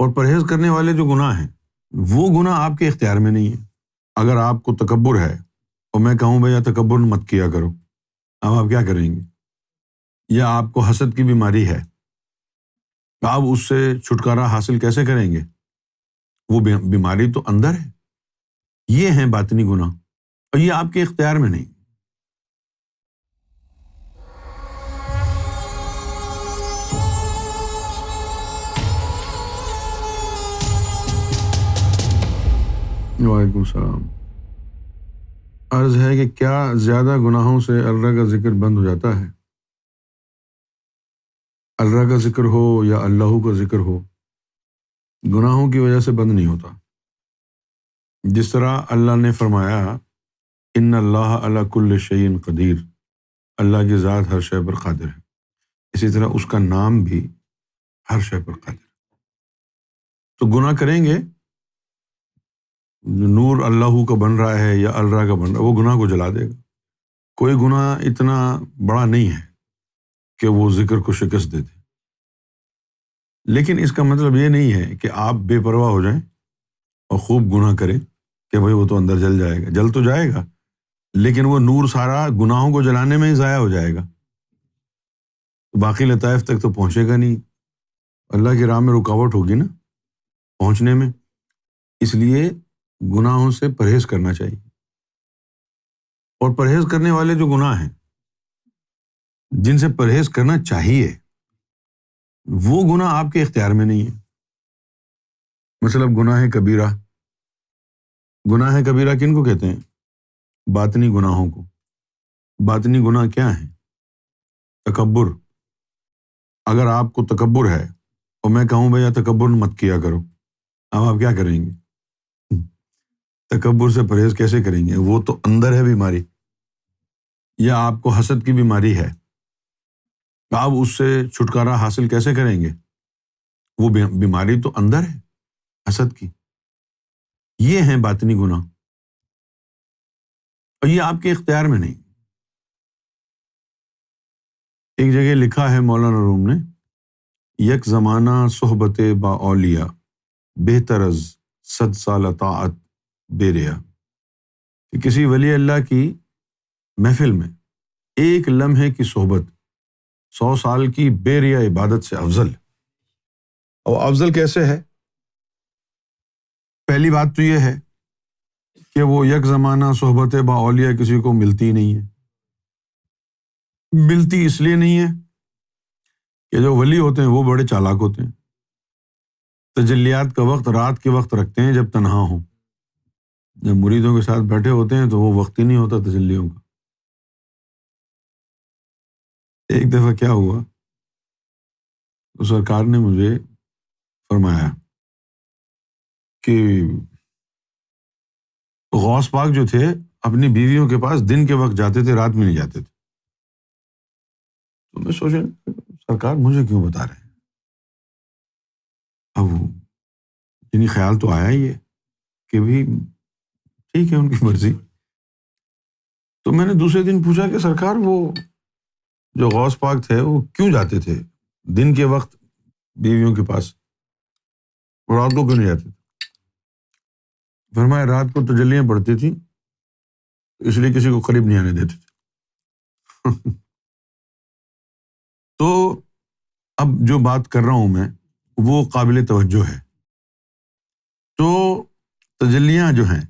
اور پرہیز کرنے والے جو گناہ ہیں وہ گناہ آپ کے اختیار میں نہیں ہے۔ اگر آپ کو تکبر ہے اور میں کہوں بھیا تکبر مت کیا کرو، اب آپ کیا کریں گے؟ یا آپ کو حسد کی بیماری ہے، آپ اس سے چھٹکارا حاصل کیسے کریں گے؟ وہ بیماری تو اندر ہے۔ یہ ہیں باطنی گناہ اور یہ آپ کے اختیار میں نہیں۔ وعلیکم السلام۔ عرض ہے کہ کیا زیادہ گناہوں سے اللہ کا ذکر بند ہو جاتا ہے؟ اللہ کا ذکر ہو یا اللہ کا ذکر ہو، گناہوں کی وجہ سے بند نہیں ہوتا۔ جس طرح اللہ نے فرمایا ان اللہ علی کل شیء قدیر، اللہ کی ذات ہر شے پر قادر ہے، اسی طرح اس کا نام بھی ہر شے پر قادر ہے۔ تو گناہ کریں گے، نور اللہ کا بن رہا ہے یا اللہ کا بن رہا ہے، وہ گناہ کو جلا دے گا۔ کوئی گناہ اتنا بڑا نہیں ہے کہ وہ ذکر کو شکست دے دے، لیکن اس کا مطلب یہ نہیں ہے کہ آپ بے پرواہ ہو جائیں اور خوب گناہ کریں کہ بھائی وہ تو اندر جل جائے گا۔ جل تو جائے گا لیکن وہ نور سارا گناہوں کو جلانے میں ہی ضائع ہو جائے گا، باقی لطائف تک تو پہنچے گا نہیں، اللہ کی راہ میں رکاوٹ ہوگی نا پہنچنے میں۔ اس لیے گناہوں سے پرہیز کرنا چاہیے، اور پرہیز کرنے والے جو گناہ ہیں جن سے پرہیز کرنا چاہیے وہ گناہ آپ کے اختیار میں نہیں ہے۔ مثلاً گناہ کبیرہ، گناہ کبیرہ کن کو کہتے ہیں؟ باطنی گناہوں کو۔ باطنی گناہ کیا ہیں؟ تکبر۔ اگر آپ کو تکبر ہے اور میں کہوں بھیا تکبر مت کیا کرو، اب آپ کیا کریں گے؟ تکبر سے پرہیز کیسے کریں گے؟ وہ تو اندر ہے بیماری۔ یا آپ کو حسد کی بیماری ہے، آپ اس سے چھٹکارا حاصل کیسے کریں گے؟ وہ بیماری تو اندر ہے حسد کی۔ یہ ہیں باطنی گناہ اور یہ آپ کے اختیار میں نہیں۔ ایک جگہ لکھا ہے مولانا روم نے، یک زمانہ صحبت با اولیاء بہتر از 100 سال طاعت بے ریا، کہ کسی ولی اللہ کی محفل میں ایک لمحے کی صحبت 100 سال کی بے ریا عبادت سے افضل۔ اور افضل کیسے ہے؟ پہلی بات تو یہ ہے کہ وہ یک زمانہ صحبت با اولیاء کسی کو ملتی نہیں ہے۔ ملتی اس لیے نہیں ہے کہ جو ولی ہوتے ہیں وہ بڑے چالاک ہوتے ہیں، تجلیات کا وقت رات کے وقت رکھتے ہیں جب تنہا ہوں۔ جب مریدوں کے ساتھ بیٹھے ہوتے ہیں تو وہ وقت ہی نہیں ہوتا تجلیوں کا۔ ایک دفعہ کیا ہوا، تو سرکار نے مجھے فرمایا کہ غوث پاک جو تھے اپنی بیویوں کے پاس دن کے وقت جاتے تھے، رات میں نہیں جاتے تھے۔ تو میں سوچا سرکار مجھے کیوں بتا رہے ہیں؟ اب یعنی خیال تو آیا ہی ہے کہ بھی ٹھیک ہے ان کی مرضی۔ تو میں نے دوسرے دن پوچھا کہ سرکار وہ جو غوث پاک تھے وہ کیوں جاتے تھے دن کے وقت بیویوں کے پاس، رات کو کیوں نہیں جاتے تھے؟ فرمایا رات کو تجلیاں پڑتی تھیں اس لیے کسی کو قریب نہیں آنے دیتے تھے۔ تو اب جو بات کر رہا ہوں میں وہ قابل توجہ ہے۔ تو تجلیاں جو ہیں،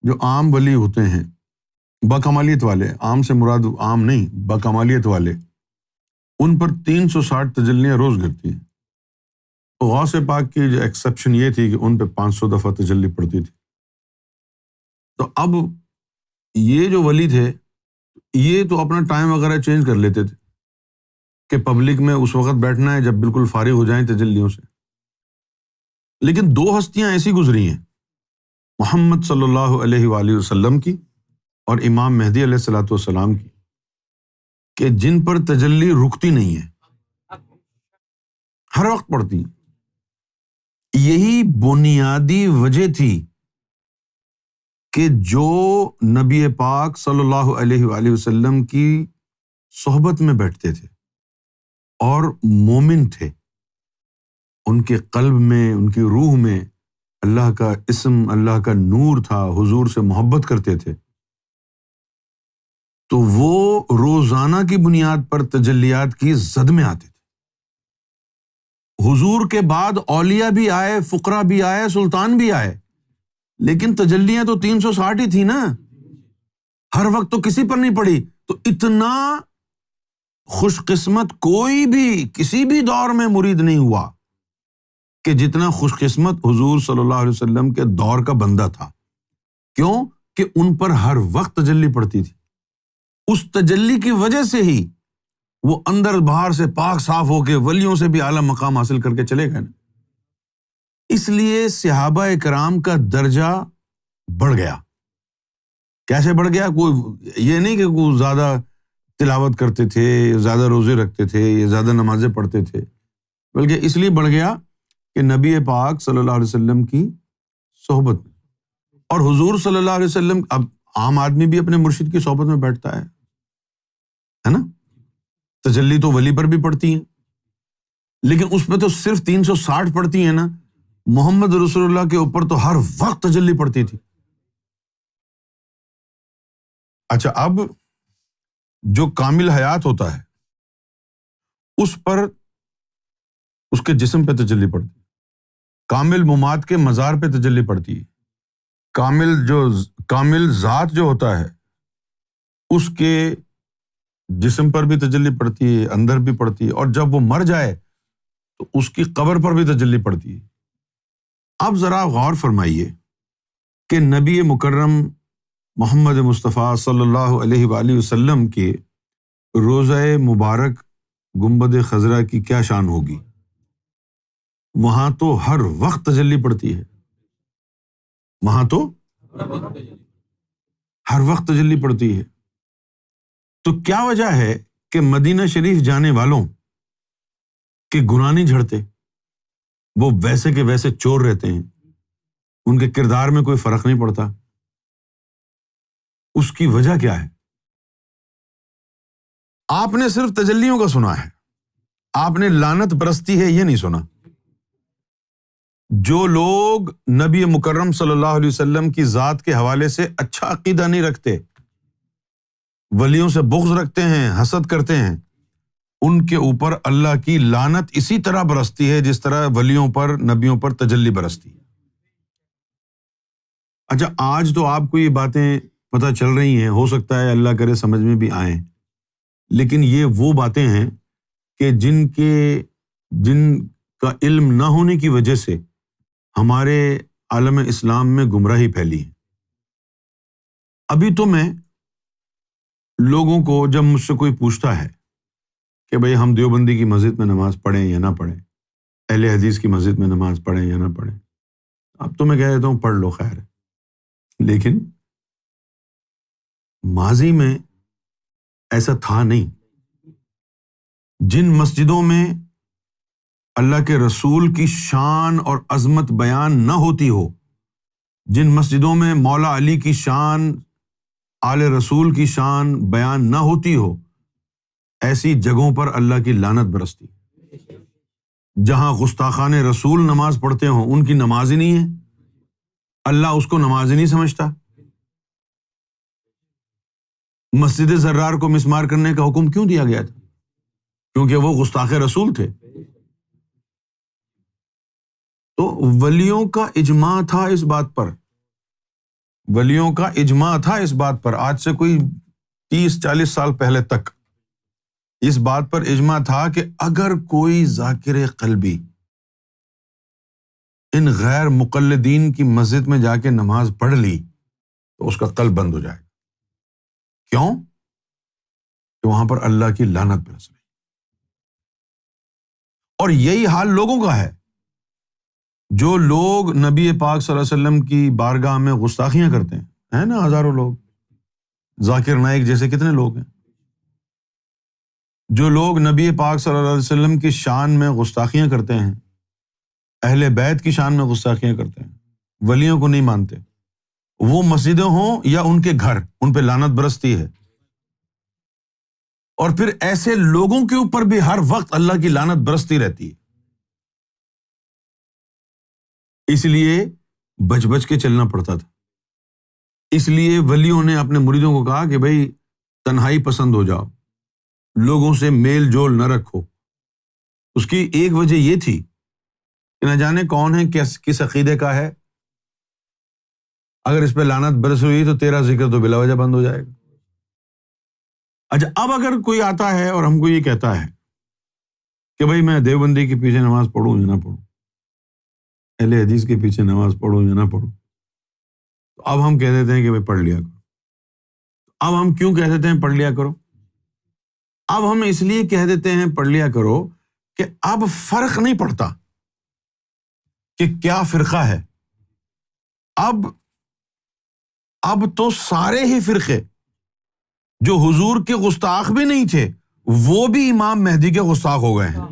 جو عام ولی ہوتے ہیں باکمالیت والے، عام سے مراد عام نہیں، باکمالیت والے، ان پر 360 تجلیاں روز گرتی ہیں۔ غوث پاک کی جو ایکسیپشن یہ تھی کہ ان پہ 500 دفعہ تجلی پڑتی تھی۔ تو اب یہ جو ولی تھے یہ تو اپنا ٹائم وغیرہ چینج کر لیتے تھے کہ پبلک میں اس وقت بیٹھنا ہے جب بالکل فارغ ہو جائیں تجلیوں سے۔ لیکن 2 ہستیاں ایسی گزری ہیں، محمد صلی اللہ علیہ وآلہ وسلم کی اور امام مہدی علیہ الصلوۃ والسلام کی، کہ جن پر تجلی رکتی نہیں ہے، ہر وقت پڑتی ہیں۔ یہی بنیادی وجہ تھی کہ جو نبی پاک صلی اللہ علیہ وآلہ وسلم کی صحبت میں بیٹھتے تھے اور مومن تھے، ان ان کے قلب میں، ان کی روح میں اللہ کا اسم، اللہ کا نور تھا، حضور سے محبت کرتے تھے، تو وہ روزانہ کی بنیاد پر تجلیات کی زد میں آتے تھے۔ حضور کے بعد اولیاء بھی آئے، فقراء بھی آئے، سلطان بھی آئے، لیکن تجلیاں تو 360 ہی تھی نا، ہر وقت تو کسی پر نہیں پڑی۔ تو اتنا خوش قسمت کوئی بھی کسی بھی دور میں مرید نہیں ہوا کہ جتنا خوش قسمت حضور صلی اللہ علیہ وسلم کے دور کا بندہ تھا۔ کیوں؟ کہ ان پر ہر وقت تجلی پڑتی تھی، اس تجلی کی وجہ سے ہی وہ اندر باہر سے پاک صاف ہو کے ولیوں سے بھی اعلیٰ مقام حاصل کر کے چلے گئے نا۔ اس لیے صحابہ کرام کا درجہ بڑھ گیا۔ کیسے بڑھ گیا؟ کوئی یہ نہیں کہ کوئی زیادہ تلاوت کرتے تھے، زیادہ روزے رکھتے تھے، یا زیادہ نمازیں پڑھتے تھے، بلکہ اس لیے بڑھ گیا کہ نبی پاک صلی اللہ علیہ وسلم کی صحبت میں، اور حضور صلی اللہ علیہ وسلم، اب عام آدمی بھی اپنے مرشد کی صحبت میں بیٹھتا ہے نا۔ تجلی تو ولی پر بھی پڑتی ہیں، لیکن اس پہ تو صرف 360 پڑتی ہیں نا، محمد رسول اللہ کے اوپر تو ہر وقت تجلی پڑتی تھی۔ اچھا، اب جو کامل حیات ہوتا ہے اس پر اس کے جسم پہ تجلی پڑتی ہے، کامل ممات کے مزار پہ تجلی پڑتی ہے، کامل ذات جو ہوتا ہے اس کے جسم پر بھی تجلی پڑتی ہے، اندر بھی پڑتی ہے، اور جب وہ مر جائے تو اس کی قبر پر بھی تجلی پڑتی ہے۔ اب ذرا غور فرمائیے کہ نبی مکرم محمد مصطفیٰ صلی اللہ علیہ وآلہ وسلم کے روضہ مبارک گنبد خضرا کی کیا شان ہوگی؟ وہاں تو ہر وقت تجلی پڑتی ہے، وہاں تو ہر وقت تجلی پڑتی ہے۔ تو کیا وجہ ہے کہ مدینہ شریف جانے والوں کے گناہ نہیں جھڑتے؟ وہ ویسے کے ویسے چور رہتے ہیں، ان کے کردار میں کوئی فرق نہیں پڑتا۔ اس کی وجہ کیا ہے؟ آپ نے صرف تجلیوں کا سنا ہے، آپ نے لعنت برستی ہے یہ نہیں سنا۔ جو لوگ نبی مکرم صلی اللہ علیہ وسلم کی ذات کے حوالے سے اچھا عقیدہ نہیں رکھتے، ولیوں سے بغض رکھتے ہیں، حسد کرتے ہیں، ان کے اوپر اللہ کی لعنت اسی طرح برستی ہے جس طرح ولیوں پر، نبیوں پر تجلی برستی ہے۔ اچھا، آج تو آپ کو یہ باتیں پتہ چل رہی ہیں، ہو سکتا ہے اللہ کرے سمجھ میں بھی آئیں، لیکن یہ وہ باتیں ہیں کہ جن کا علم نہ ہونے کی وجہ سے ہمارے عالم اسلام میں گمراہی پھیلی ہے۔ ابھی تو میں لوگوں کو جب مجھ سے کوئی پوچھتا ہے کہ بھئی ہم دیوبندی کی مسجد میں نماز پڑھیں یا نہ پڑھیں، اہل حدیث کی مسجد میں نماز پڑھیں یا نہ پڑھیں، اب تو میں کہہ دیتا ہوں پڑھ لو، خیر ہے۔ لیکن ماضی میں ایسا تھا نہیں۔ جن مسجدوں میں اللہ کے رسول کی شان اور عظمت بیان نہ ہوتی ہو، جن مسجدوں میں مولا علی کی شان، آل رسول کی شان بیان نہ ہوتی ہو، ایسی جگہوں پر اللہ کی لعنت برستی۔ جہاں گستاخان رسول نماز پڑھتے ہوں ان کی نماز ہی نہیں ہے، اللہ اس کو نماز ہی نہیں سمجھتا۔ مسجد زرار کو مسمار کرنے کا حکم کیوں دیا گیا تھا؟ کیونکہ وہ گستاخ رسول تھے۔ تو ولیوں کا اجماع تھا اس بات پر، ولیوں کا اجماع تھا اس بات پر، آج سے کوئی 30-40 سال پہلے تک اس بات پر اجماع تھا کہ اگر کوئی ذاکر قلبی ان غیر مقلدین کی مسجد میں جا کے نماز پڑھ لی تو اس کا قلب بند ہو جائے گا۔ کیوں؟ کہ وہاں پر اللہ کی لعنت برس رہی۔ اور یہی حال لوگوں کا ہے۔ جو لوگ نبی پاک صلی اللہ علیہ وسلم کی بارگاہ میں گستاخیاں کرتے ہیں نا، ہزاروں لوگ، ذاکر نائک جیسے کتنے لوگ ہیں، جو لوگ نبی پاک صلی اللہ علیہ وسلم کی شان میں گستاخیاں کرتے ہیں، اہل بیت کی شان میں گستاخیاں کرتے ہیں، ولیوں کو نہیں مانتے، وہ مسجدیں ہوں یا ان کے گھر، ان پہ لعنت برستی ہے۔ اور پھر ایسے لوگوں کے اوپر بھی ہر وقت اللہ کی لعنت برستی رہتی ہے۔ اس لیے بچ بچ کے چلنا پڑتا تھا. اس لیے ولیوں نے اپنے مریدوں کو کہا کہ بھائی تنہائی پسند ہو جاؤ، لوگوں سے میل جول نہ رکھو. اس کی ایک وجہ یہ تھی کہ نہ جانے کون ہے، کس عقیدے کا ہے، اگر اس پہ لعنت برس ہوئی تو تیرا ذکر تو بلا وجہ بند ہو جائے گا. اچھا، اب اگر کوئی آتا ہے اور ہم کو یہ کہتا ہے کہ بھائی میں دیوبندی کے پیچھے نماز پڑھوں یا نہ پڑھوں، اہل حدیث کے پیچھے نماز پڑھوں یا نہ پڑھوں، تو اب ہم کہہ دیتے ہیں کہ بھائی پڑھ لیا کرو. اب ہم کیوں کہہ دیتے ہیں پڑھ لیا کرو؟ اب ہم اس لیے کہہ دیتے ہیں پڑھ لیا کرو کہ اب فرق نہیں پڑتا کہ کیا فرقہ ہے. اب تو سارے ہی فرقے جو حضور کے گستاخ بھی نہیں تھے وہ بھی امام مہدی کے گستاخ ہو گئے ہیں.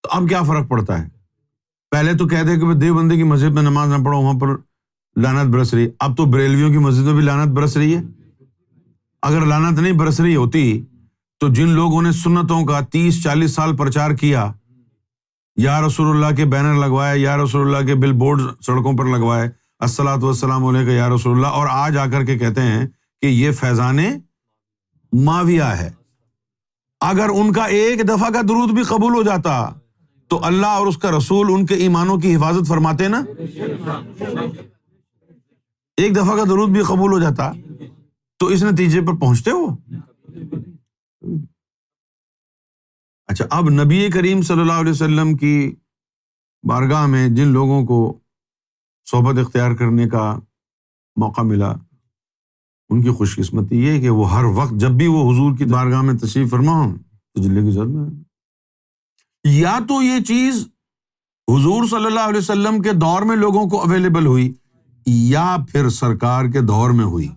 تو اب کیا فرق پڑتا ہے؟ پہلے تو کہہ دے کہ دیوبندی کی مسجد میں نماز نہ پڑھو، وہاں پر لعنت برس رہی. اب تو بریلویوں کی مسجد میں بھی لعنت برس رہی ہے. اگر لعنت نہیں برس رہی ہوتی تو جن لوگوں نے سنتوں کا 30-40 سال پرچار کیا، یا رسول اللہ کے بینر لگوائے، یا رسول اللہ کے بل بورڈ سڑکوں پر لگوائے، الصلاۃ والسلام علیک یا رسول اللہ، اور آج آ کر کے کہتے ہیں کہ یہ فیضان معاویہ ہے. اگر ان کا ایک دفعہ کا درود بھی قبول ہو جاتا تو اللہ اور اس کا رسول ان کے ایمانوں کی حفاظت فرماتے نا. ایک دفعہ کا درود بھی قبول ہو جاتا تو اس نتیجے پر پہنچتے ہو. اچھا، اب نبی کریم صلی اللہ علیہ وسلم کی بارگاہ میں جن لوگوں کو صحبت اختیار کرنے کا موقع ملا، ان کی خوش قسمتی یہ ہے کہ وہ ہر وقت جب بھی وہ حضور کی بارگاہ میں تشریف فرما ہوں تجلی کی زد میں. یا تو یہ چیز حضور صلی اللہ علیہ وسلم کے دور میں لوگوں کو اویلیبل ہوئی یا پھر سرکار کے دور میں ہوئی.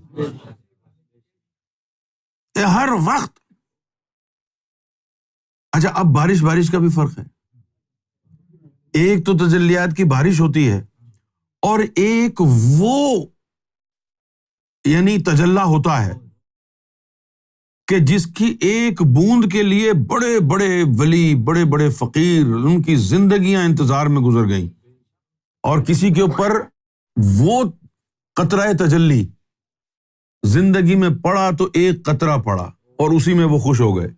ہر وقت. اچھا، اب بارش کا بھی فرق ہے. ایک تو تجلیات کی بارش ہوتی ہے اور ایک وہ یعنی تجلی ہوتا ہے کہ جس کی ایک بوند کے لیے بڑے بڑے ولی، بڑے بڑے فقیر، ان کی زندگیاں انتظار میں گزر گئیں، اور کسی کے اوپر وہ قطرہ تجلی زندگی میں پڑا تو ایک قطرہ پڑا اور اسی میں وہ خوش ہو گئے.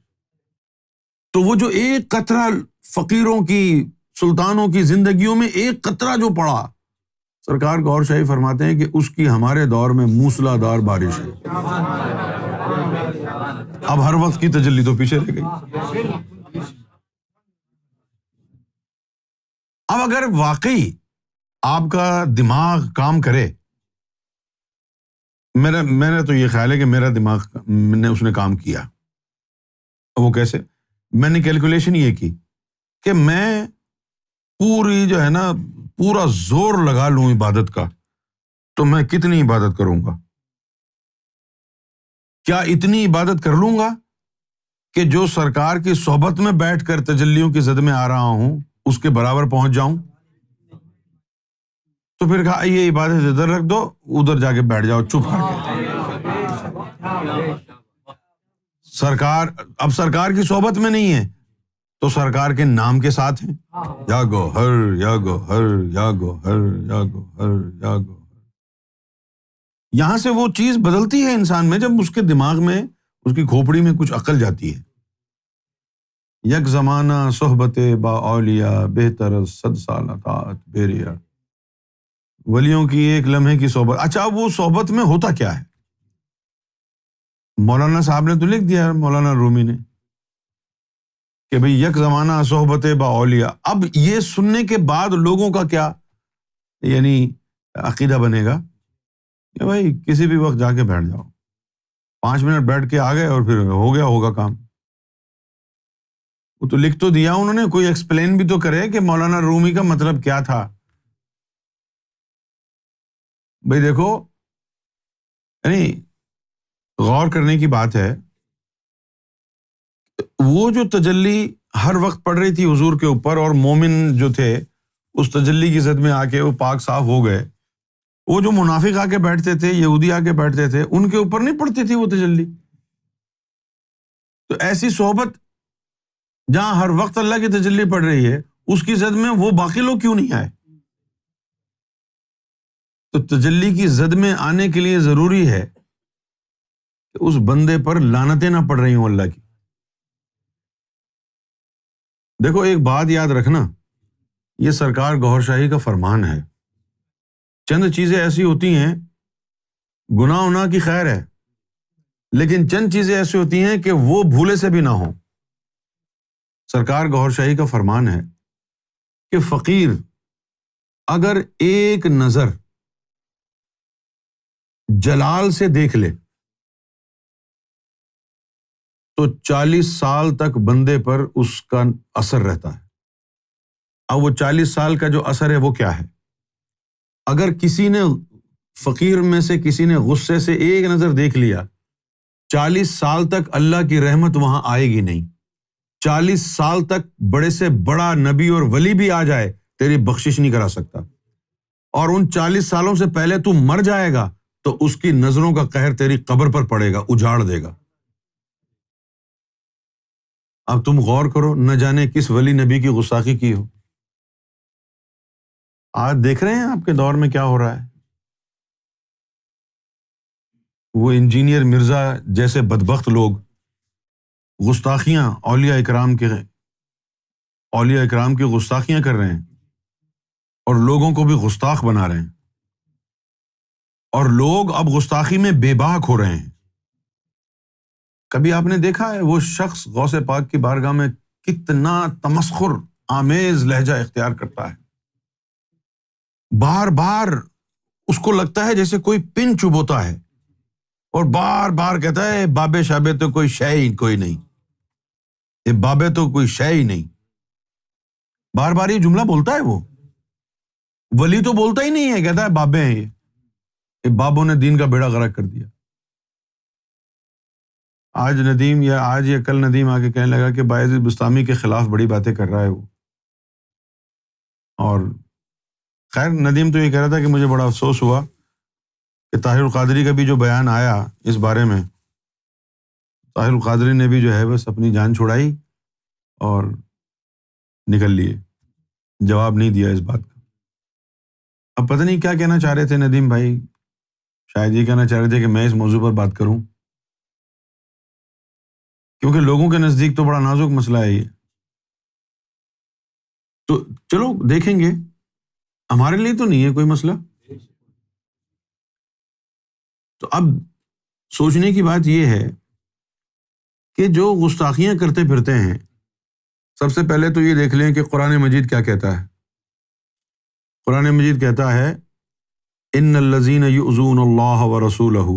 تو وہ جو ایک قطرہ فقیروں کی، سلطانوں کی زندگیوں میں ایک قطرہ جو پڑا، سرکار غور شاہی فرماتے ہیں کہ اس کی ہمارے دور میں موسلا دار بارش ہے. اب ہر وقت کی تجلی تو پیچھے رہ گئی. اب اگر واقعی آپ کا دماغ کام کرے، میرا تو یہ خیال ہے کہ میرا دماغ اس نے کام کیا. وہ کیسے؟ میں نے کیلکولیشن یہ کی کہ میں پوری جو ہے نا پورا زور لگا لوں عبادت کا تو میں کتنی عبادت کروں گا. کیا اتنی عبادت کر لوں گا کہ جو سرکار کی صحبت میں بیٹھ کر تجلیوں کی زد میں آ رہا ہوں اس کے برابر پہنچ جاؤں. تو پھر کہا یہ عبادت ادھر رکھ دو، ادھر جا کے بیٹھ جاؤ چپ کر کے. اب سرکار کی صحبت میں نہیں ہے تو سرکار کے نام کے ساتھ ہیں، یا گوہر یا گوہر یا گوہر یا گوہر یا گوہر. یہاں سے وہ چیز بدلتی ہے انسان میں جب اس کے دماغ میں، اس کی کھوپڑی میں کچھ عقل جاتی ہے. یک زمانہ صحبت با اولیاء بہتر 100 سال اطاعت بیریا. ولیوں کی ایک لمحے کی صحبت. اچھا، وہ صحبت میں ہوتا کیا ہے؟ مولانا صاحب نے تو لکھ دیا، مولانا رومی نے، کہ بھئی یک زمانہ صحبت با اولیاء. اب یہ سننے کے بعد لوگوں کا کیا یعنی عقیدہ بنے گا کہ بھائی کسی بھی وقت جا کے بیٹھ جاؤ، 5 منٹ بیٹھ کے آ گئے اور پھر ہو گیا ہوگا کام. وہ تو لکھ تو دیا انہوں نے، کوئی ایکسپلین بھی تو کرے کہ مولانا رومی کا مطلب کیا تھا. بھائی دیکھو، یعنی غور کرنے کی بات ہے. وہ جو تجلی ہر وقت پڑ رہی تھی حضور کے اوپر، اور مومن جو تھے اس تجلی کی زد میں آ کے وہ پاک صاف ہو گئے. وہ جو منافق آ کے بیٹھتے تھے، یہودی آ کے بیٹھتے تھے، ان کے اوپر نہیں پڑتی تھی وہ تجلی. تو ایسی صحبت جہاں ہر وقت اللہ کی تجلی پڑ رہی ہے، اس کی زد میں وہ باقی لوگ کیوں نہیں آئے؟ تو تجلی کی زد میں آنے کے لیے ضروری ہے کہ اس بندے پر لعنتیں نہ پڑ رہی ہوں اللہ کی۔ دیکھو ایک بات یاد رکھنا، یہ سرکار گوھر شاہی کا فرمان ہے۔ چند چیزیں ایسی ہوتی ہیں، گناہ کی خیر ہے، لیکن چند چیزیں ایسی ہوتی ہیں کہ وہ بھولے سے بھی نہ ہوں۔ سرکار گوھر شاہی کا فرمان ہے کہ فقیر اگر ایک نظر جلال سے دیکھ لے تو 40 سال تک بندے پر اس کا اثر رہتا ہے۔ اب وہ 40 سال کا جو اثر ہے وہ کیا ہے؟ اگر کسی نے فقیر میں سے کسی نے غصے سے ایک نظر دیکھ لیا، 40 سال تک اللہ کی رحمت وہاں آئے گی نہیں۔ 40 سال تک بڑے سے بڑا نبی اور ولی بھی آ جائے تیری بخشش نہیں کرا سکتا، اور ان 40 سالوں سے پہلے تو مر جائے گا تو اس کی نظروں کا قہر تیری قبر پر پڑے گا، اجاڑ دے گا۔ اب تم غور کرو، نہ جانے کس ولی نبی کی گستاخی کی ہو۔ آج دیکھ رہے ہیں آپ کے دور میں کیا ہو رہا ہے؟ وہ انجینئر مرزا جیسے بدبخت لوگ گستاخیاں اولیاء اکرام کی گستاخیاں کر رہے ہیں، اور لوگوں کو بھی گستاخ بنا رہے ہیں، اور لوگ اب گستاخی میں بے باک ہو رہے ہیں۔ کبھی آپ نے دیکھا ہے وہ شخص غوث پاک کی بارگاہ میں کتنا تمسخر آمیز لہجہ اختیار کرتا ہے، بار بار اس کو لگتا ہے جیسے کوئی پن چبوتا ہے، اور بار بار کہتا ہے بابے شابے تو کوئی شے ہی کوئی نہیں، یہ بابے تو کوئی شے ہی نہیں۔ بار بار یہ جملہ بولتا ہے، وہ ولی تو بولتا ہی نہیں ہے، کہتا ہے بابے ہیں یہ بابوں نے دین کا بیڑا غرق کر دیا۔ آج ندیم یا کل ندیم آ کے کہنے لگا کہ بایزید بسطامی کے خلاف بڑی باتیں کر رہا ہے وہ، اور خیر ندیم تو یہ کہہ رہا تھا کہ مجھے بڑا افسوس ہوا کہ طاہر القادری کا بھی جو بیان آیا اس بارے میں، طاہر القادری نے بھی جو ہے بس اپنی جان چھڑائی اور نکل لیے، جواب نہیں دیا اس بات کا۔ اب پتہ نہیں کیا کہنا چاہ رہے تھے ندیم بھائی، شاید یہ کہنا چاہ رہے تھے کہ میں اس موضوع پر بات کروں، کیونکہ لوگوں کے نزدیک تو بڑا نازک مسئلہ ہے یہ۔ تو چلو دیکھیں گے، ہمارے لیے تو نہیں ہے کوئی مسئلہ۔ تو اب سوچنے کی بات یہ ہے کہ جو گستاخیاں کرتے پھرتے ہیں، سب سے پہلے تو یہ دیکھ لیں کہ قرآن مجید کیا کہتا ہے۔ قرآن مجید کہتا ہے ان الذین یؤذون اللہ ورسولہ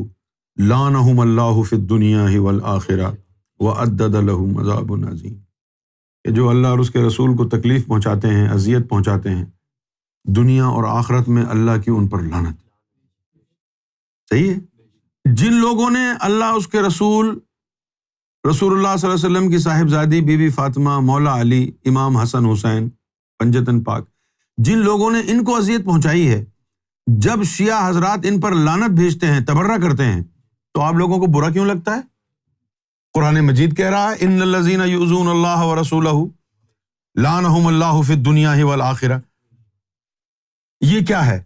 لعنہم اللہ فی الدنیا والآخرہ وأعد لہم عذاب عظیم، کہ جو اللہ اور اس کے رسول کو تکلیف پہنچاتے ہیں، اذیت پہنچاتے ہیں، دنیا اور آخرت میں اللہ کی ان پر لعنت۔ صحیح ہے؟ جن لوگوں نے اللہ، اس کے رسول اللہ صلی اللہ علیہ وسلم کی صاحبزادی بی بی فاطمہ، مولا علی، امام حسن حسین پنجتن پاک، جن لوگوں نے ان کو اذیت پہنچائی ہے، جب شیعہ حضرات ان پر لعنت بھیجتے ہیں، تبرہ کرتے ہیں، تو آپ لوگوں کو برا کیوں لگتا ہے؟ قرآن مجید کہہ رہا ہے ان الذین یؤذون اللہ ورسولہ لعنہم اللہ فی الدنیا والآخرہ۔ یہ کیا ہے؟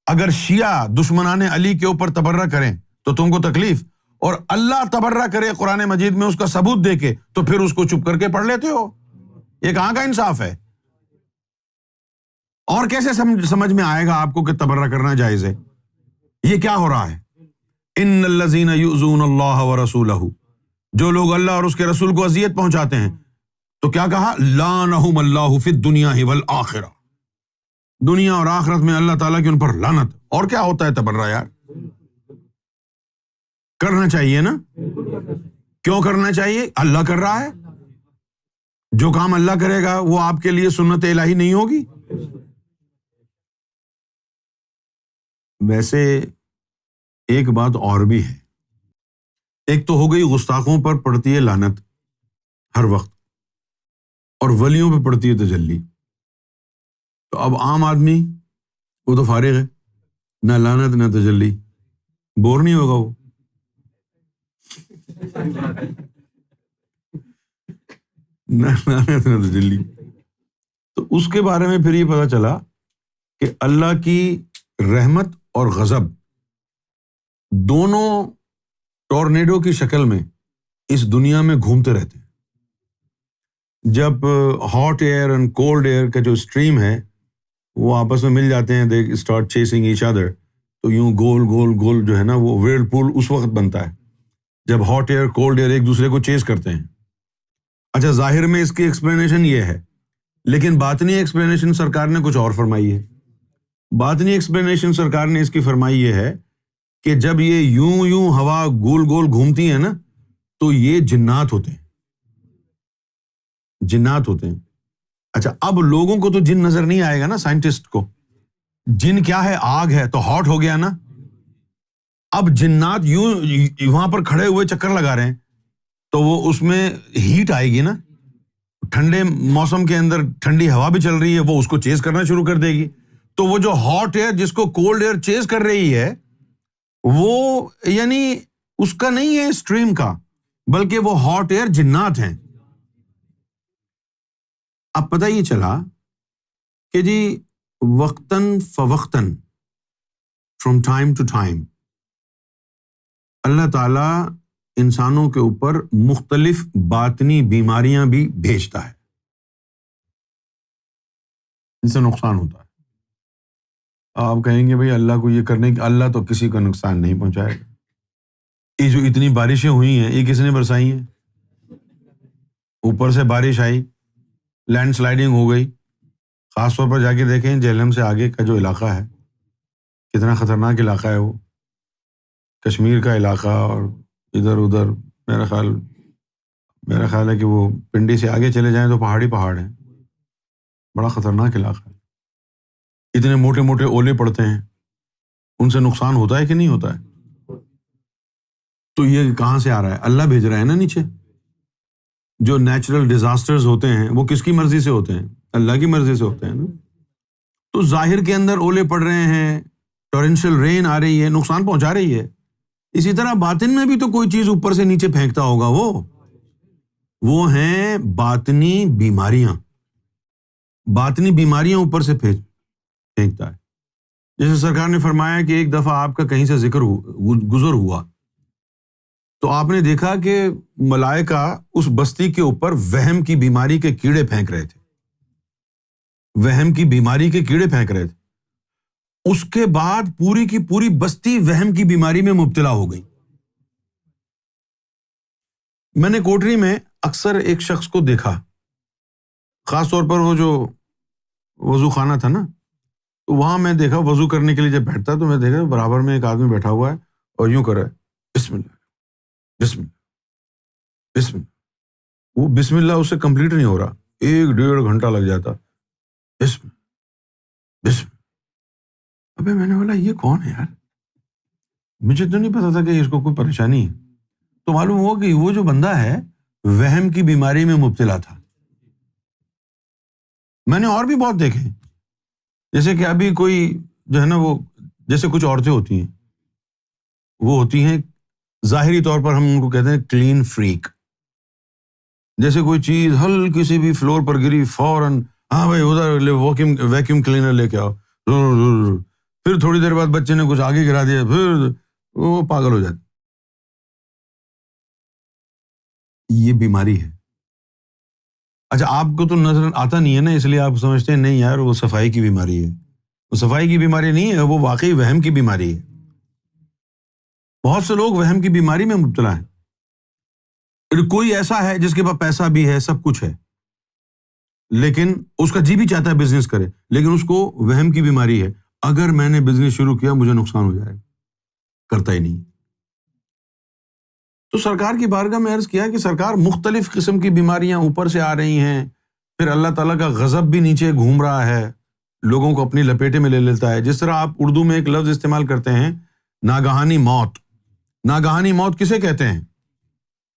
اگر شیعہ دشمنان علی کے اوپر تبرہ کریں تو تم کو تکلیف، اور اللہ تبرہ کرے قرآن مجید میں اس کا ثبوت دے کے تو پھر اس کو چپ کر کے پڑھ لیتے ہو؟ یہ کہاں کا انصاف ہے؟ اور کیسے سمجھ میں آئے گا آپ کو کہ تبرہ کرنا جائز ہے؟ یہ کیا ہو رہا ہے؟ ان الذین یؤذون اللہ ورسولہ، جو لوگ اللہ اور اس کے رسول کو اذیت پہنچاتے ہیں، تو کیا کہا؟ لعنہم اللہ فی الدنیا والآخرہ، دنیا اور آخرت میں اللہ تعالیٰ کی ان پر لعنت۔ اور کیا ہوتا ہے تبرہ یار؟ کرنا چاہیے نا؟ کیوں کرنا چاہیے؟ اللہ کر رہا ہے، جو کام اللہ کرے گا وہ آپ کے لیے سنت الہی نہیں ہوگی؟ ویسے ایک بات اور بھی ہے، ایک تو ہو گئی گستاخوں پر پڑتی ہے لعنت ہر وقت، اور ولیوں پہ پڑتی ہے تجلی۔ تو اب عام آدمی وہ تو فارغ ہے، نہ لعنت نہ تجلی، بور نہیں ہوگا وہ۔ نہ لعنت نہ تجلی۔ تو اس کے بارے میں پھر یہ پتہ چلا کہ اللہ کی رحمت اور غضب دونوں ٹورنیڈو کی شکل میں اس دنیا میں گھومتے رہتے ہیں. جب hot air and cold air کا جو اسٹریم ہے وہ آپس میں مل جاتے ہیں, they start chasing each other, تو یوں گول گول گول جو ہے نا وہ ویرل پول اس وقت بنتا ہے جب ہاٹ ایئر کولڈ ایئر ایک دوسرے کو چیز کرتے ہیں. اچھا, ظاہر میں اس کی ایکسپلینیشن یہ ہے, لیکن باطنی ایکسپلینیشن سرکار نے کچھ اور فرمائی ہے. باطنی ایکسپلینیشن سرکار نے اس کی فرمائی یہ ہے کہ جب یہ یوں ہوا گول گول گھومتی ہے نا تو یہ جنات ہوتے ہیں, جنات ہوتے ہیں. اچھا, اب لوگوں کو تو جن نظر نہیں آئے گا نا, سائنٹسٹ کو. جن کیا ہے, آگ ہے تو ہاٹ ہو گیا نا. اب جنات یوں وہاں پر کھڑے ہوئے چکر لگا رہے ہیں تو وہ اس میں ہیٹ آئے گی نا, ٹھنڈے موسم کے اندر ٹھنڈی ہوا بھی چل رہی ہے, وہ اس کو چیز کرنا شروع کر دے گی. تو وہ جو ہاٹ ایئر جس کو کولڈ ایئر چیز کر رہی ہے وہ یعنی اس کا نہیں ہے اسٹریم کا, بلکہ وہ ہاٹ ایئر جنات ہیں. اب پتہ یہ چلا کہ جی وقتاً فوقتاً, فرام ٹائم ٹو ٹائم, اللہ تعالیٰ انسانوں کے اوپر مختلف باطنی بیماریاں بھی بھیجتا ہے, ان سے نقصان ہوتا ہے. آپ کہیں گے بھائی اللہ کو یہ کرنے کی, اللہ تو کسی کو نقصان نہیں پہنچائے گا. یہ جو اتنی بارشیں ہوئی ہیں یہ کس نے برسائی ہیں؟ اوپر سے بارش آئی, لینڈ سلائڈنگ ہو گئی. خاص طور پر جا کے دیکھیں جہلم سے آگے کا جو علاقہ ہے کتنا خطرناک علاقہ ہے وہ, کشمیر کا علاقہ, اور ادھر ادھر میرا خیال ہے کہ وہ پنڈی سے آگے چلے جائیں تو پہاڑ ہیں, بڑا خطرناک علاقہ ہے. اتنے موٹے موٹے اولے پڑتے ہیں, ان سے نقصان ہوتا ہے کہ نہیں ہوتا ہے؟ تو یہ کہاں سے آ رہا ہے؟ اللہ بھیج رہا ہے نا نیچے. جو نیچرل ڈیزاسٹرز ہوتے ہیں وہ کس کی مرضی سے ہوتے ہیں؟ اللہ کی مرضی سے ہوتے ہیں نا. تو ظاہر کے اندر اولے پڑ رہے ہیں, ٹورنشل رین آ رہی ہے, نقصان پہنچا رہی ہے. اسی طرح باطن میں بھی تو کوئی چیز اوپر سے نیچے پھینکتا ہوگا, وہ ہیں باطنی بیماریاں. باطنی بیماریاں اوپر سے پھینکتا ہے. جیسے سرکار نے فرمایا کہ ایک دفعہ آپ کا کہیں سے گزر ہوا تو آپ نے دیکھا کہ ملائکہ اس بستی کے اوپر وہم کی بیماری کے کیڑے پھینک رہے تھے, وہم کی بیماری کے کیڑے پھینک رہے تھے. اس کے بعد پوری کی پوری بستی وہم کی بیماری میں مبتلا ہو گئی. میں نے کوٹری میں اکثر ایک شخص کو دیکھا, خاص طور پر وہ جو وضو خانہ تھا نا, تو وہاں میں دیکھا وضو کرنے کے لیے جب بیٹھتا تو میں دیکھا برابر میں ایک آدمی بیٹھا ہوا ہے اور یوں کر رہا ہے بسم اللہ بسم اللہ بسم اللہ. وہ بسم اللہ اس سے کمپلیٹ نہیں ہو رہا, 1-1.5 گھنٹہ لگ جاتا. بسم بسم. ابے میں نے بولا یہ کون ہے یار, مجھے تو نہیں پتا تھا کہ اس کو کوئی پریشانی ہے. تو معلوم ہوا کہ وہ جو بندہ ہے وہم کی بیماری میں مبتلا تھا. میں نے اور بھی بہت دیکھے, جیسے کہ ابھی کوئی جو ہے نا وہ, جیسے کچھ عورتیں ہوتی ہیں, وہ ہوتی ہیں ظاہری طور پر ہم ان کو کہتے ہیں کلین فریک. جیسے کوئی چیز ہلکی سی بھی فلور پر گری فوراً, ہاں بھائی ادھر ویکیوم کلینر لے کے آؤ, پھر تھوڑی دیر بعد بچے نے کچھ آگے گرا دیا, پھر وہ پاگل ہو جاتی. یہ بیماری ہے. اچھا, آپ کو تو نظر آتا نہیں ہے نا, اس لیے آپ سمجھتے ہیں نہیں یار وہ صفائی کی بیماری ہے. وہ صفائی کی بیماری نہیں ہے, وہ واقعی وہم کی بیماری ہے. بہت سے لوگ وہم کی بیماری میں مبتلا ہیں. کوئی ایسا ہے جس کے پاس پیسہ بھی ہے, سب کچھ ہے, لیکن اس کا جی بھی چاہتا ہے بزنس کرے, لیکن اس کو وہم کی بیماری ہے, اگر میں نے بزنس شروع کیا مجھے نقصان ہو جائے گا, کرتا ہی نہیں. تو سرکار کی بارگاہ میں عرض کیا کہ سرکار مختلف قسم کی بیماریاں اوپر سے آ رہی ہیں, پھر اللہ تعالیٰ کا غضب بھی نیچے گھوم رہا ہے, لوگوں کو اپنی لپیٹے میں لے لیتا ہے. جس طرح آپ اردو میں ایک لفظ استعمال کرتے ہیں ناگہانی موت. ناگہانی موت کسے کہتے ہیں؟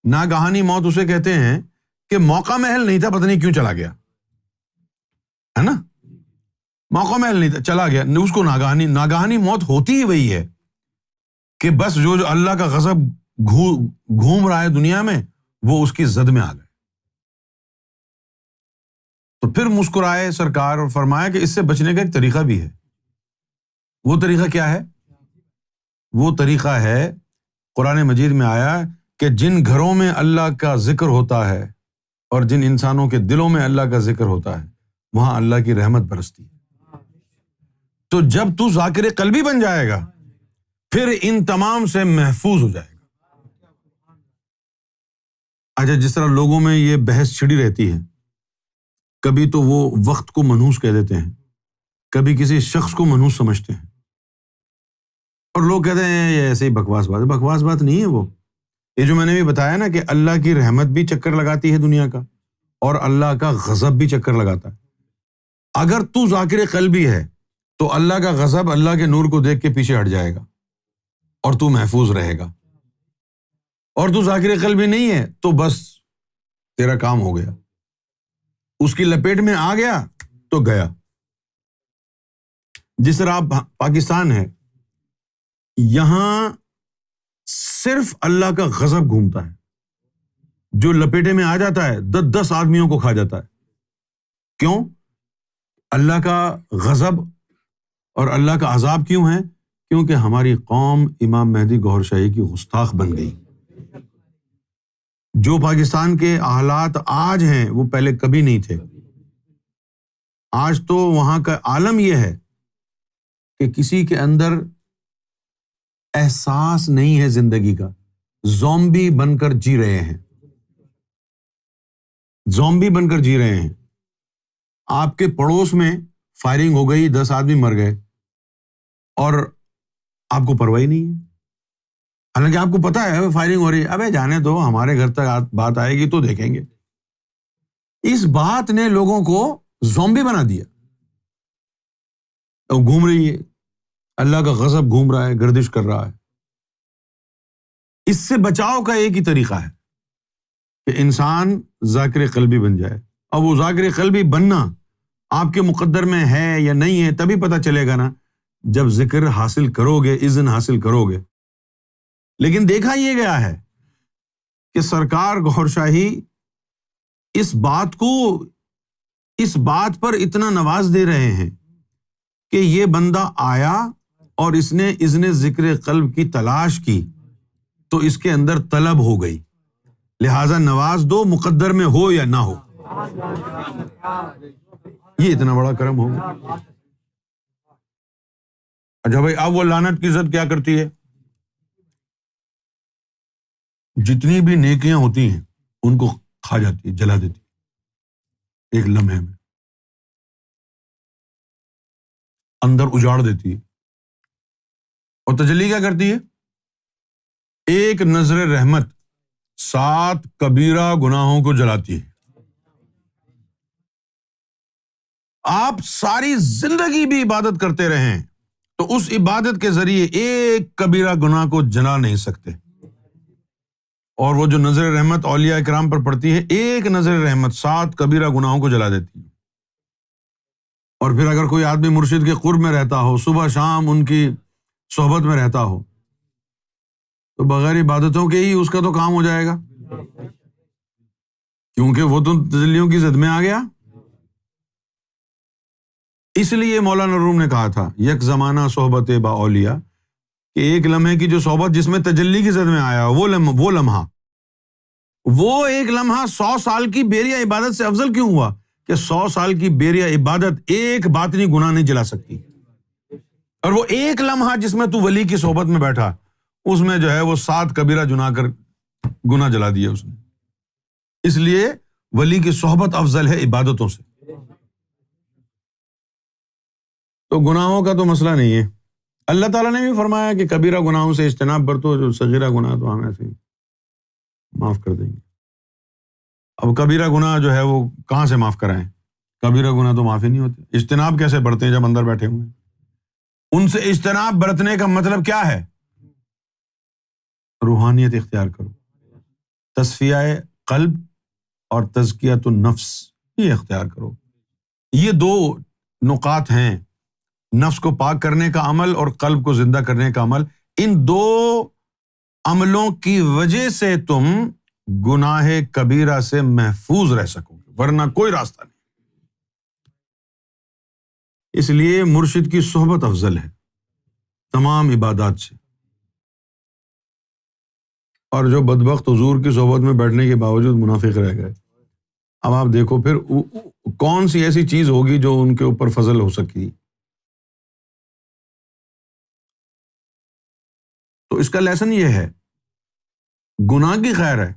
ناگہانی موت اسے کہتے ہیں کہ موقع محل نہیں تھا, پتہ نہیں کیوں چلا گیا, ہے نا, موقع محل نہیں تھا چلا گیا, اس کو ناگہانی موت ہوتی ہی وہی ہے کہ بس جو اللہ کا غضب گھوم رہا ہے دنیا میں وہ اس کی زد میں آ گئے. تو پھر مسکرائے سرکار اور فرمایا کہ اس سے بچنے کا ایک طریقہ بھی ہے. وہ طریقہ کیا ہے؟ وہ طریقہ ہے، قرآن مجید میں آیا کہ جن گھروں میں اللہ کا ذکر ہوتا ہے اور جن انسانوں کے دلوں میں اللہ کا ذکر ہوتا ہے وہاں اللہ کی رحمت برستی ہے. تو جب تو ذاکر قلبی بن جائے گا پھر ان تمام سے محفوظ ہو جائے گا. اچھا، جس طرح لوگوں میں یہ بحث چھڑی رہتی ہے، کبھی تو وہ وقت کو منحوس کہہ دیتے ہیں، کبھی کسی شخص کو منحوس سمجھتے ہیں، اور لوگ کہتے ہیں یہ ایسے ہی بکواس بات ہے. بکواس بات نہیں ہے وہ. یہ جو میں نے بھی بتایا نا کہ اللہ کی رحمت بھی چکر لگاتی ہے دنیا کا اور اللہ کا غضب بھی چکر لگاتا ہے. اگر تو ذاکر قلبی ہے تو اللہ کا غضب اللہ کے نور کو دیکھ کے پیچھے ہٹ جائے گا اور تو محفوظ رہے گا. اور تو ذاکر قلبی نہیں ہے تو بس تیرا کام ہو گیا، اس کی لپیٹ میں آ گیا تو گیا. جس طرح آپ پاکستان ہے، یہاں صرف اللہ کا غضب گھومتا ہے، جو لپیٹے میں آ جاتا ہے 10 آدمیوں کو کھا جاتا ہے. کیوں؟ اللہ کا غضب اور اللہ کا عذاب کیوں ہے؟ کیونکہ ہماری قوم امام مہدی گوھر شاہی کی گستاخ بن گئی. جو پاکستان کے حالات آج ہیں وہ پہلے کبھی نہیں تھے. آج تو وہاں کا عالم یہ ہے کہ کسی کے اندر احساس نہیں ہے زندگی کا، زومبی بن کر جی رہے ہیں، زومبی بن کر جی رہے ہیں. آپ کے پڑوس میں فائرنگ ہو گئی، 10 آدمی مر گئے اور آپ کو پرواہ نہیں ہے، حالانکہ آپ کو پتا ہے فائرنگ ہو رہی ہے. ابے جانے دو، ہمارے گھر تک بات آئے گی تو دیکھیں گے. اس بات نے لوگوں کو زومبی بنا دیا. گھوم رہی ہے، اللہ کا غضب گھوم رہا ہے، گردش کر رہا ہے. اس سے بچاؤ کا ایک ہی طریقہ ہے کہ انسان ذاکر قلبی بن جائے. اب وہ ذاکر قلبی بننا آپ کے مقدر میں ہے یا نہیں ہے تبھی پتہ چلے گا نا جب ذکر حاصل کرو گے، اذن حاصل کرو گے. لیکن دیکھا یہ گیا ہے کہ سرکار گوھر شاہی اس بات پر اتنا نواز دے رہے ہیں کہ یہ بندہ آیا اور اس نے اذن ذکر قلب کی تلاش کی تو اس کے اندر طلب ہو گئی، لہٰذا نواز دو، مقدر میں ہو یا نہ ہو. یہ اتنا بڑا کرم ہوگا. اچھا بھائی، اب وہ لعنت کی ضد کیا کرتی ہے؟ جتنی بھی نیکیاں ہوتی ہیں ان کو کھا جاتی ہے، جلا دیتی ہے، ایک لمحے میں اندر اجاڑ دیتی ہے. اور تجلی کیا کرتی ہے؟ ایک نظر رحمت 7 کبیرہ گناہوں کو جلاتی ہے. آپ ساری زندگی بھی عبادت کرتے رہیں تو اس عبادت کے ذریعے ایک کبیرہ گناہ کو جلا نہیں سکتے. اور وہ جو نظر رحمت اولیاء کرام پر پڑتی ہے، ایک نظر رحمت 7 کبیرہ گناہوں کو جلا دیتی ہے. اور پھر اگر کوئی آدمی مرشد کے قرب میں رہتا ہو، صبح شام ان کی صحبت میں رہتا ہو، تو بغیر عبادتوں کے ہی اس کا تو کام ہو جائے گا، کیونکہ وہ تو تجلیوں کی زد میں آ گیا. اس لیے مولانا روم نے کہا تھا یک زمانہ صحبت با اولیاء، کہ ایک لمحے کی جو صحبت جس میں تجلی کی زد میں آیا وہ ایک لمحہ 100 سال کی بیریہ عبادت سے افضل کیوں ہوا کہ 100 سال کی بیریہ عبادت ایک باطنی گناہ نہیں جلا سکتی. اور وہ ایک لمحہ جس میں تو ولی کی صحبت میں بیٹھا، اس میں جو ہے وہ 7 کبیرہ گناہ جلا دیے اس نے. اس لیے ولی کی صحبت افضل ہے عبادتوں سے. تو گناہوں کا تو مسئلہ نہیں ہے. اللہ تعالیٰ نے بھی فرمایا کہ کبیرہ گناہوں سے اجتناب برتو، جو صغیرہ گناہ تو ہم ایسے ہی معاف کر دیں گے. اب کبیرہ گناہ جو ہے وہ کہاں سے معاف کرائیں؟ کبیرہ گناہ تو معاف ہی نہیں ہوتے. اجتناب کیسے برتے ہیں جب اندر بیٹھے ہوئے ہیں؟ ان سے اجتناب برتنے کا مطلب کیا ہے؟ روحانیت اختیار کرو، تصفیہ قلب اور تزکیۃ النفس یہ اختیار کرو. یہ 2 نقاط ہیں، نفس کو پاک کرنے کا عمل اور قلب کو زندہ کرنے کا عمل. ان 2 عملوں کی وجہ سے تم گناہ کبیرہ سے محفوظ رہ سکو گے، ورنہ کوئی راستہ نہیں. اس لیے مرشد کی صحبت افضل ہے تمام عبادات سے. اور جو بدبخت حضور کی صحبت میں بیٹھنے کے باوجود منافق رہ گئے، اب آپ دیکھو پھر کون سی ایسی چیز ہوگی جو ان کے اوپر فضل ہو سکی. تو اس کا لیسن یہ ہے، گناہ کی خیر ہے،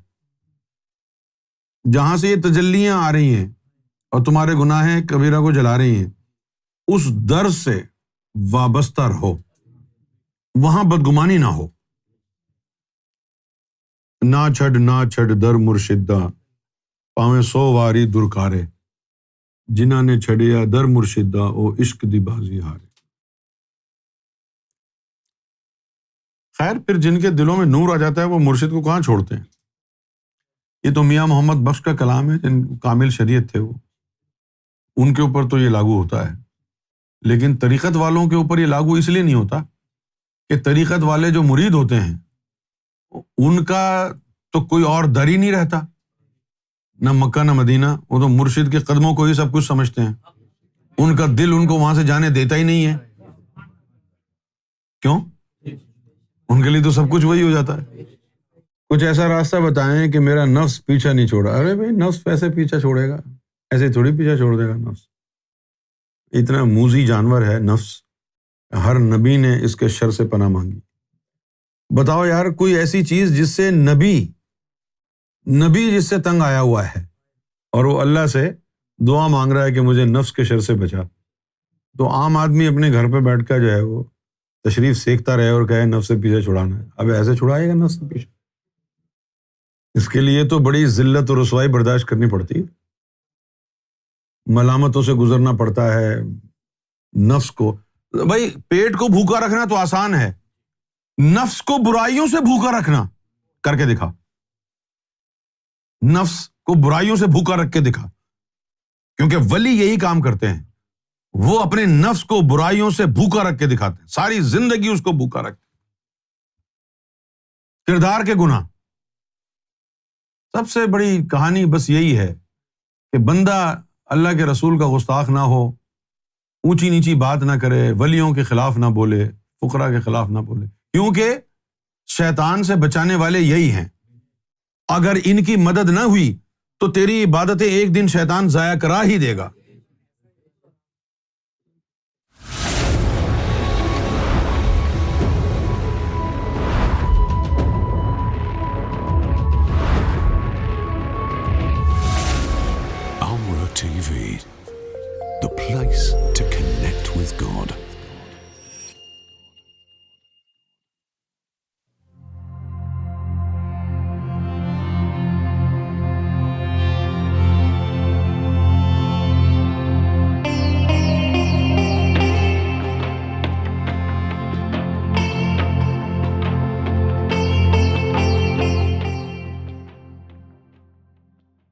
جہاں سے یہ تجلیاں آ رہی ہیں اور تمہارے گناہ کبیرہ کو جلا رہی ہیں، اس در سے وابستہ رہو، وہاں بدگمانی نہ ہو. نہ چھڑ در مرشدہ پاویں 100 واری درکارے، جنہاں نے چھڑیا در مرشدہ او عشق دی بازی ہارے. خیر پھر جن کے دلوں میں نور آ جاتا ہے وہ مرشد کو کہاں چھوڑتے ہیں. یہ تو میاں محمد بخش کا کلام ہے، جن کامل شریعت تھے وہ، ان کے اوپر تو یہ لاگو ہوتا ہے. لیکن طریقت والوں کے اوپر یہ لاگو اس لیے نہیں ہوتا کہ طریقت والے جو مرید ہوتے ہیں ان کا تو کوئی اور در ہی نہیں رہتا، نہ مکہ نہ مدینہ، وہ تو مرشد کے قدموں کو ہی سب کچھ سمجھتے ہیں. ان کا دل ان کو وہاں سے جانے دیتا ہی نہیں ہے. کیوں؟ ان کے لیے تو سب کچھ وہی ہو جاتا ہے. کچھ ایسا راستہ بتائیں کہ میرا نفس پیچھا نہیں چھوڑا. ارے بھائی نفس پیسے پیچھا چھوڑے گا؟ ایسے تھوڑی پیچھا چھوڑ دے گا نفس. اتنا موذی جانور ہے نفس، ہر نبی نے اس کے شر سے پناہ مانگی. بتاؤ یار کوئی ایسی چیز جس سے نبی جس سے تنگ آیا ہوا ہے اور وہ اللہ سے دعا مانگ رہا ہے کہ مجھے نفس کے شر سے بچا، تو عام آدمی اپنے گھر پہ بیٹھ کر جو ہے وہ تشریف سیکھتا رہے اور کہے نفس سے پیچھے چھڑانا ہے. اب ایسے چھڑائے گا نفس سے پیچھے؟ اس کے لیے تو بڑی ذلت اور رسوائی برداشت کرنی پڑتی ہے، ملامتوں سے گزرنا پڑتا ہے. نفس کو بھائی پیٹ کو بھوکا رکھنا تو آسان ہے، نفس کو برائیوں سے بھوکا رکھنا کر کے دکھا. نفس کو برائیوں سے بھوکا رکھ کے دکھا، کیونکہ ولی یہی کام کرتے ہیں، وہ اپنے نفس کو برائیوں سے بھوکا رکھ کے دکھاتے ہیں، ساری زندگی اس کو بھوکا رکھتے. کردار کے گناہ، سب سے بڑی کہانی بس یہی ہے کہ بندہ اللہ کے رسول کا گستاخ نہ ہو، اونچی نیچی بات نہ کرے، ولیوں کے خلاف نہ بولے، فقراء کے خلاف نہ بولے، کیونکہ شیطان سے بچانے والے یہی ہیں. اگر ان کی مدد نہ ہوئی تو تیری عبادتیں ایک دن شیطان ضائع کرا ہی دے گا. Amra TV, the place to connect with God.